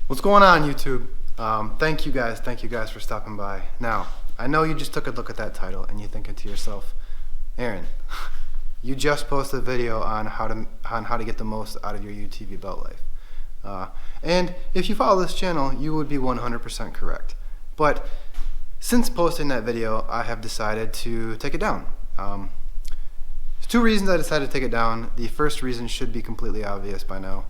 What's going on, YouTube? Thank you guys for stopping by. Now, I know you just took a look at that title and you're thinking to yourself, Aaron, you just posted a video on how to get the most out of your UTV belt life. And if you follow this channel, you would be 100% correct. But since posting that video, I have decided to take it down. There's two reasons I decided to take it down. The first reason should be completely obvious by now.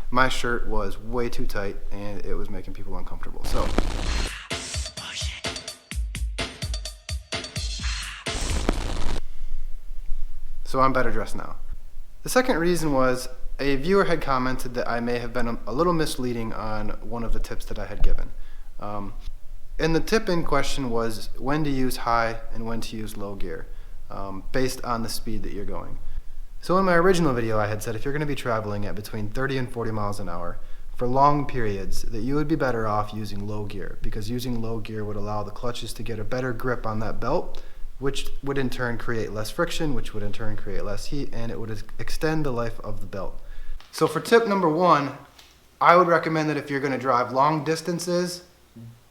My shirt was way too tight and it was making people uncomfortable. So I'm better dressed now. The second reason was a viewer had commented that I may have been a little misleading on one of the tips that I had given. And the tip in question was when to use high and when to use low gear, based on the speed that you're going. So in my original video I had said if you're going to be traveling at between 30 and 40 miles an hour for long periods, that you would be better off using low gear, because using low gear would allow the clutches to get a better grip on that belt, which would in turn create less friction, which would in turn create less heat, and it would extend the life of the belt. So for tip number one, I would recommend that if you're going to drive long distances,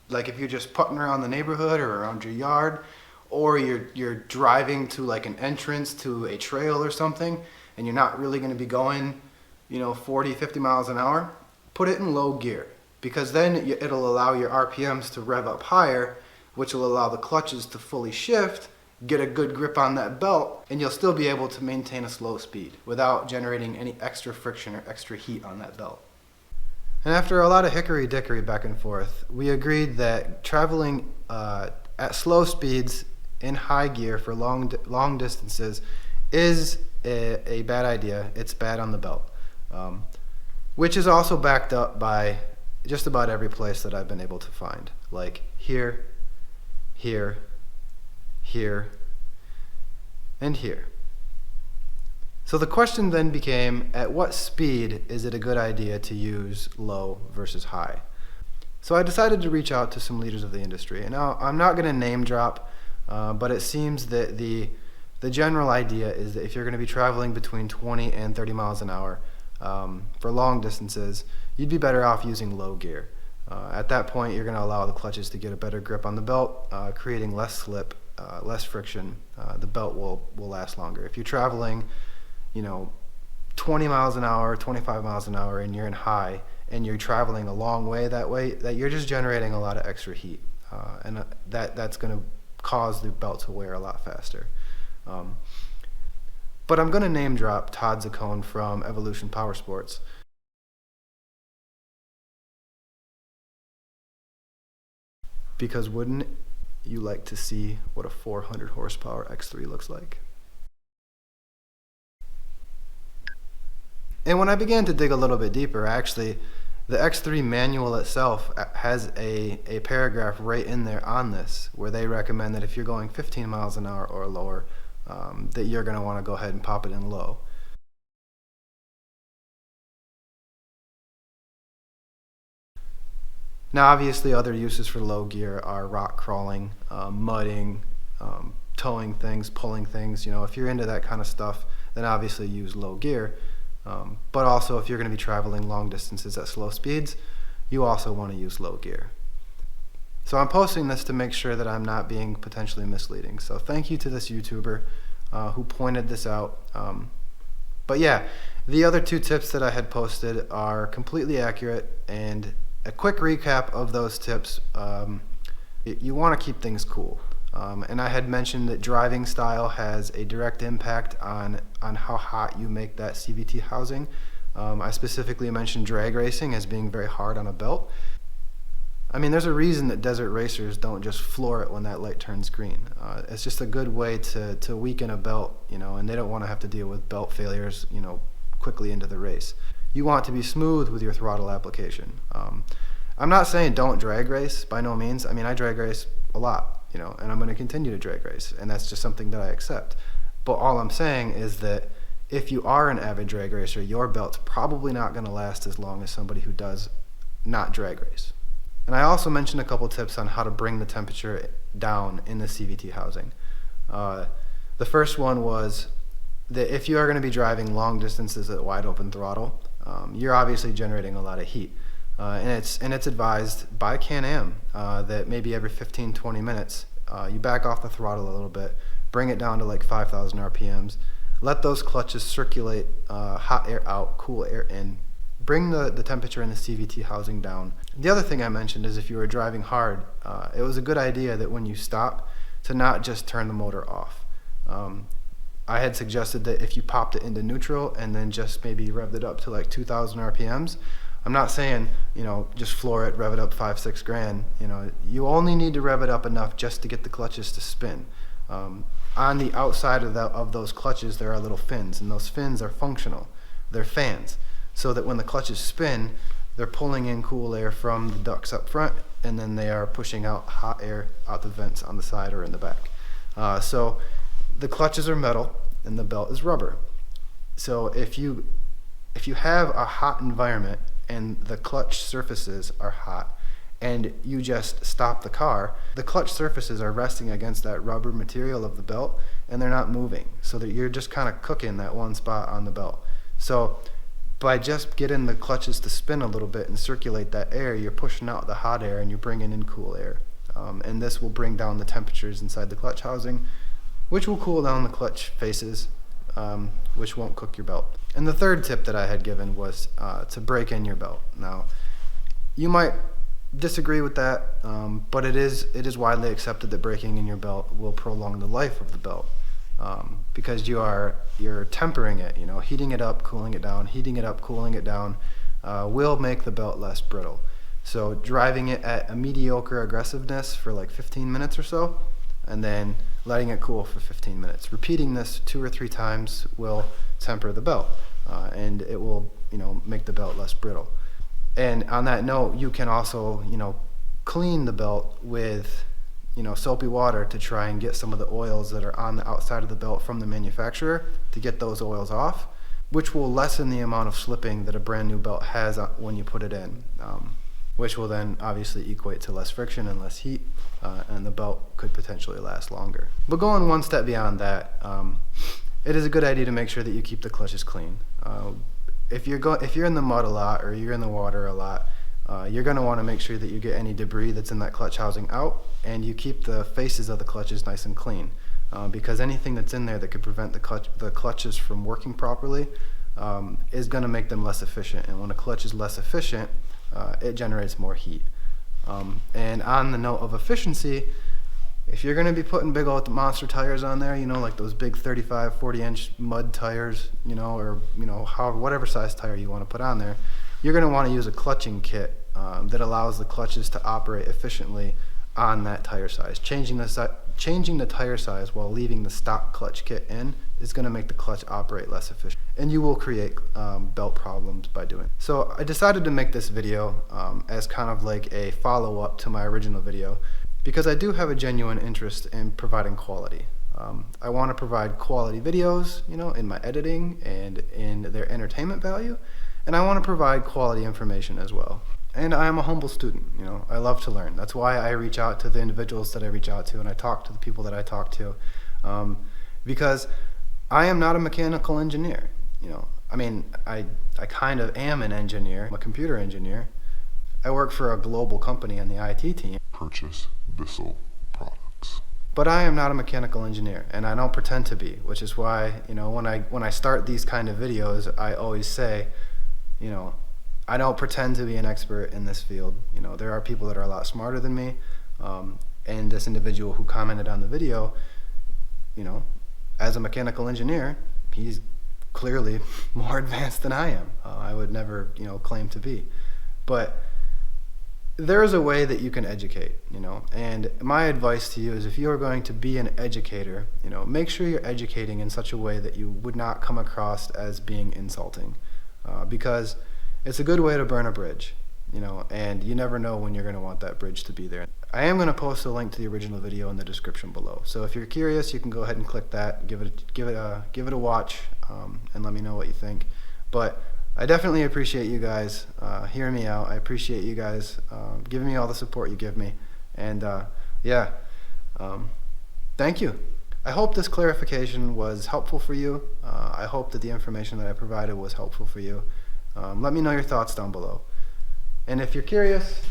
like if you're just putting around the neighborhood or around your yard, or you're driving to like an entrance to a trail or something, and you're not really going to be going 40, 50 miles an hour, put it in low gear, because then it'll allow your RPMs to rev up higher, which will allow the clutches to fully shift, get a good grip on that belt, and you'll still be able to maintain a slow speed without generating any extra friction or extra heat on that belt. And after a lot of hickory-dickory back and forth, we agreed that traveling at slow speeds in high gear for long distances is a bad idea. It's bad on the belt, which is also backed up by just about every place that I've been able to find, like here, here, here, and here. So the question then became, at what speed is it a good idea to use low versus high? So I decided to reach out to some leaders of the industry. And now I'm not going to name drop, but it seems that the general idea is that if you're going to be traveling between 20 and 30 miles an hour for long distances, you'd be better off using low gear. At that point, you're going to allow the clutches to get a better grip on the belt, creating less slip, less friction. The belt will last longer. If you're traveling 20 miles an hour, 25 miles an hour, and you're in high, and you're traveling a long way that you're just generating a lot of extra heat, and that's going to cause the belt to wear a lot faster. But I'm going to name drop Todd Zaccone from Evolution Power Sports. Because wouldn't you like to see what a 400 horsepower X3 looks like? And when I began to dig a little bit deeper, actually, the X3 manual itself has a paragraph right in there on this, where they recommend that if you're going 15 miles an hour or lower, that you're going to want to go ahead and pop it in low. Now obviously other uses for low gear are rock crawling, mudding, towing things, pulling things. If you're into that kind of stuff, then obviously use low gear. But also if you're going to be traveling long distances at slow speeds, you also want to use low gear. So I'm posting this to make sure that I'm not being potentially misleading. So thank you to this YouTuber who pointed this out. But yeah, the other two tips that I had posted are completely accurate, and a quick recap of those tips, you want to keep things cool. And I had mentioned that driving style has a direct impact on how hot you make that CVT housing. I specifically mentioned drag racing as being very hard on a belt. I mean, there's a reason that desert racers don't just floor it when that light turns green. It's just a good way to weaken a belt, and they don't want to have to deal with belt failures, quickly into the race. You want to be smooth with your throttle application. I'm not saying don't drag race, by no means. I mean, I drag race a lot. And I'm going to continue to drag race, and that's just something that I accept. But all I'm saying is that if you are an avid drag racer, your belt's probably not going to last as long as somebody who does not drag race. And I also mentioned a couple tips on how to bring the temperature down in the CVT housing. The first one was that if you are going to be driving long distances at wide open throttle, you're obviously generating a lot of heat. and it's advised by Can-Am that maybe every 15-20 minutes you back off the throttle a little bit, bring it down to like 5,000 RPMs, let those clutches circulate hot air out, cool air in, bring the temperature in the CVT housing down. The other thing I mentioned is if you were driving hard, it was a good idea that when you stop to not just turn the motor off. I had suggested that if you popped it into neutral and then just maybe revved it up to like 2,000 RPMs, I'm not saying, just floor it, rev it up 5-6 grand. You only need to rev it up enough just to get the clutches to spin. On the outside of those clutches, there are little fins, and those fins are functional. They're fans, so that when the clutches spin, they're pulling in cool air from the ducts up front, and then they are pushing out hot air out the vents on the side or in the back. So the clutches are metal, and the belt is rubber. So if you have a hot environment and the clutch surfaces are hot, and you just stop the car, the clutch surfaces are resting against that rubber material of the belt, and they're not moving, so that you're just kind of cooking that one spot on the belt. So by just getting the clutches to spin a little bit and circulate that air, you're pushing out the hot air and you're bringing in cool air. And this will bring down the temperatures inside the clutch housing, which will cool down the clutch faces, which won't cook your belt. And the third tip that I had given was to break in your belt. Now, you might disagree with that, but it is widely accepted that breaking in your belt will prolong the life of the belt, because you're tempering it. Heating it up, cooling it down, heating it up, cooling it down will make the belt less brittle. So driving it at a mediocre aggressiveness for like 15 minutes or so, and then letting it cool for 15 minutes. Repeating this 2 or 3 times will temper the belt, and it will make the belt less brittle. And on that note, you can also clean the belt with soapy water to try and get some of the oils that are on the outside of the belt from the manufacturer, to get those oils off, which will lessen the amount of slipping that a brand new belt has when you put it in, which will then obviously equate to less friction and less heat, and the belt could potentially last longer. But going one step beyond that, it is a good idea to make sure that you keep the clutches clean. If you're in the mud a lot or you're in the water a lot, you're going to want to make sure that you get any debris that's in that clutch housing out, and you keep the faces of the clutches nice and clean, because anything that's in there that could prevent the clutches from working properly is going to make them less efficient. And when a clutch is less efficient, it generates more heat. And on the note of efficiency, if you're going to be putting big old monster tires on there, like those big 35, 40-inch mud tires, or whatever size tire you want to put on there, you're going to want to use a clutching kit that allows the clutches to operate efficiently on that tire size. Changing the tire size while leaving the stock clutch kit in is going to make the clutch operate less efficient, and you will create belt problems by doing it. So I decided to make this video as kind of like a follow-up to my original video, because I do have a genuine interest in providing quality. I want to provide quality videos, in my editing and in their entertainment value, and I want to provide quality information as well. And I am a humble student, I love to learn. That's why I reach out to the individuals that I reach out to, and I talk to the people that I talk to, because I am not a mechanical engineer. I kind of am an engineer. I'm a computer engineer. I work for a global company on the IT team. Purchase Bissell products. But I am not a mechanical engineer, and I don't pretend to be, which is why, when I start these kind of videos, I always say, I don't pretend to be an expert in this field. There are people that are a lot smarter than me, and this individual who commented on the video, as a mechanical engineer, he's clearly more advanced than I am. I would never, claim to be. But there is a way that you can educate, and my advice to you is, if you are going to be an educator, make sure you're educating in such a way that you would not come across as being insulting, because it's a good way to burn a bridge, and you never know when you're going to want that bridge to be there. I am going to post a link to the original video in the description below, so if you're curious, you can go ahead and click that, give it a watch, and let me know what you think. But I definitely appreciate you guys hearing me out. I appreciate you guys giving me all the support you give me, and thank you. I hope this clarification was helpful for you. I hope that the information that I provided was helpful for you. Let me know your thoughts down below. And if you're curious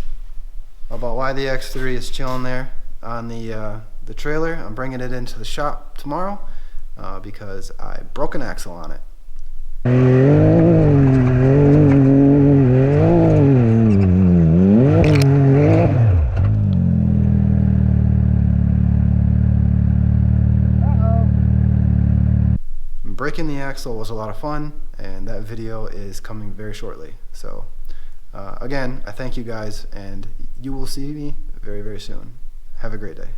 about why the X3 is chilling there on the trailer, I'm bringing it into the shop tomorrow because I broke an axle on it. Breaking the axle was a lot of fun, and that video is coming very shortly. So again, I thank you guys, and you will see me very, very soon. Have a great day.